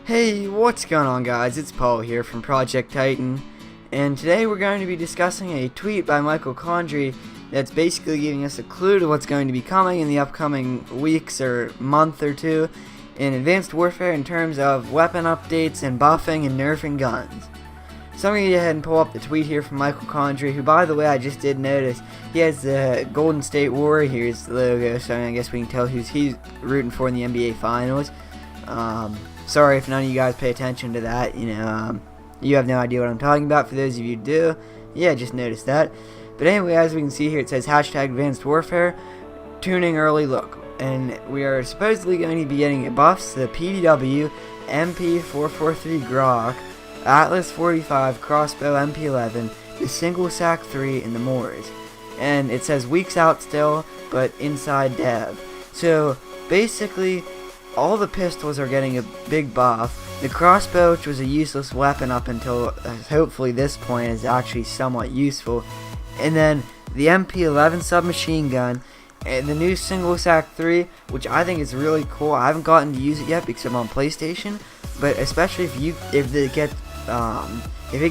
Hey, what's going on, guys? It's Paul here from Project Titan, and today we're going to be discussing a tweet by Michael Condrey that's basically giving us a clue to what's going to be coming in the upcoming weeks or month or two in Advanced Warfare in terms of weapon updates and buffing and nerfing guns. So I'm going to go ahead and pull up the tweet here from Michael Condrey, who, by the way, I just did notice he has the Golden State Warriors logo, so I guess we can tell who's he's rooting for in the NBA Finals. Sorry if none of you guys pay attention to that. You have no idea what I'm talking about. For those of you who do, yeah, just noticed that. But anyway, as we can see here, it says hashtag Advanced Warfare, tuning early look. And we are supposedly going to be getting buffs to the PDW, MP443 Grok, Atlas 45, Crossbow MP11, the Single Sack 3, and the Moors. And it says weeks out still, but inside dev. So basically, all the pistols are getting a big buff. The crossbow, which was a useless weapon up until hopefully this point, is actually somewhat useful. And then the MP11 submachine gun, and the new Single Sack 3, which I think is really cool. I haven't gotten to use it yet because I'm on PlayStation, but especially if it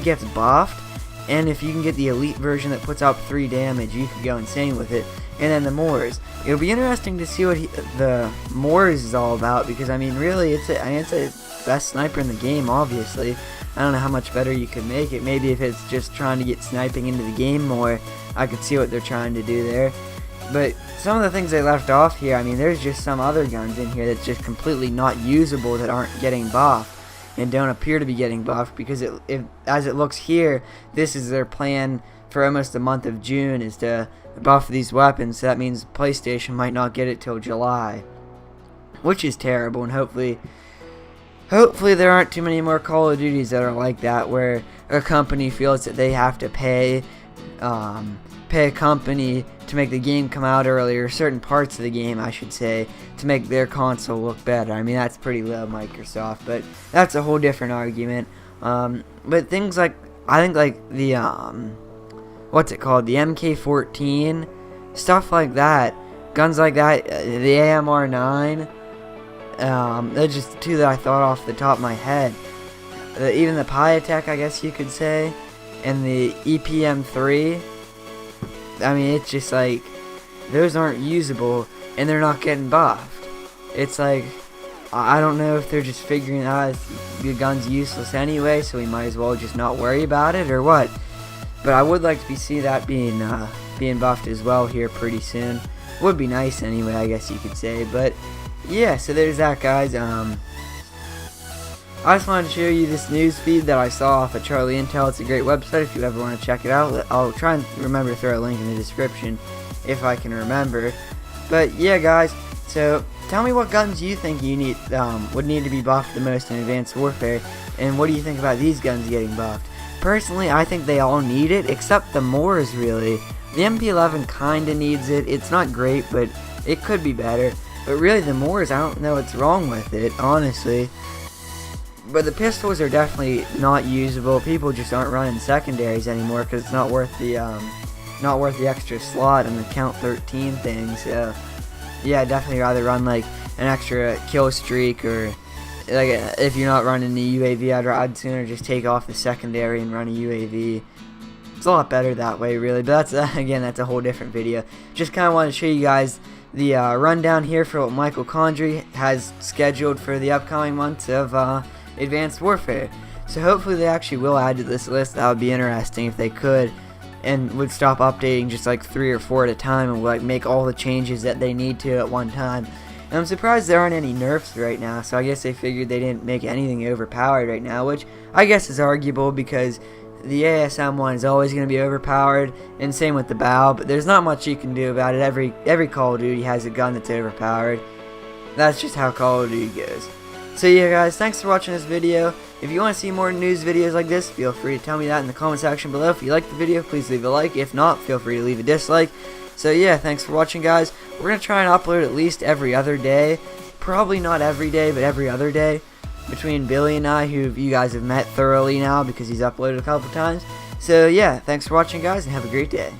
gets buffed, and if you can get the elite version that puts out 3 damage, you could go insane with it. And then the Moors. It'll be interesting to see what the Moors is all about, because I mean, really, it's the best sniper in the game. Obviously, I don't know how much better you could make it. Maybe if it's just trying to get sniping into the game more, I could see what they're trying to do there. But some of the things they left off here, I mean, there's just some other guns in here that's just completely not usable, that aren't getting buffed and don't appear to be getting buffed, because as it looks here, this is their plan for almost the month of June, is to buff these weapons. So that means PlayStation might not get it till July, which is terrible. And hopefully there aren't too many more Call of Duties that are like that, where a company feels that they have to pay a company to make the game come out earlier, certain parts of the game I should say, to make their console look better. I mean, that's pretty low, Microsoft, but that's a whole different argument. But things like, I think like the what's it called, the MK14, stuff like that, guns like that, the AMR9, they're just the two that I thought off the top of my head. Even the Pyatech, I guess you could say, and the EPM3, I mean, it's just like, those aren't usable, and they're not getting buffed. It's like, I don't know if they're just figuring out the gun's useless anyway, so we might as well just not worry about it, or what. But I would like to see that being buffed as well here pretty soon. Would be nice anyway, I guess you could say. But yeah, so there's that, guys. I just wanted to show you this news feed that I saw off of Charlie Intel. It's a great website if you ever want to check it out. I'll try and remember to throw a link in the description if I can remember. But yeah, guys, so tell me what guns you think would need to be buffed the most in Advanced Warfare, and what do you think about these guns getting buffed? Personally, I think they all need it, except the Moors, really. The MP11 kinda needs it. It's not great, but it could be better. But really, the Moors, I don't know what's wrong with it, honestly. But the pistols are definitely not usable. People just aren't running secondaries anymore because it's not worth the extra slot and the count 13 thing. So yeah, I'd definitely rather run like an extra kill streak, or like if you're not running the UAV, I'd sooner just take off the secondary and run a UAV. It's a lot better that way, really. But that's again, that's a whole different video. Just kind of wanted to show you guys the rundown here for what Michael Condrey has scheduled for the upcoming months of Advanced Warfare. So hopefully they actually will add to this list. That would be interesting if they could, and would stop updating just like 3 or 4 at a time, and like make all the changes that they need to at one time. And I'm surprised there aren't any nerfs right now, so I guess they figured they didn't make anything overpowered right now, which I guess is arguable because the ASM one is always going to be overpowered, and same with the BAL, but there's not much you can do about it. Every Call of Duty has a gun that's overpowered. That's just how Call of Duty goes. So yeah, guys, thanks for watching this video. If you want to see more news videos like this, feel free to tell me that in the comment section below. If you liked the video, please leave a like. If not, feel free to leave a dislike. So yeah, thanks for watching, guys. We're going to try and upload at least every other day. Probably not every day, but every other day. Between Billy and I, who you guys have met thoroughly now because he's uploaded a couple times. So yeah, thanks for watching, guys, and have a great day.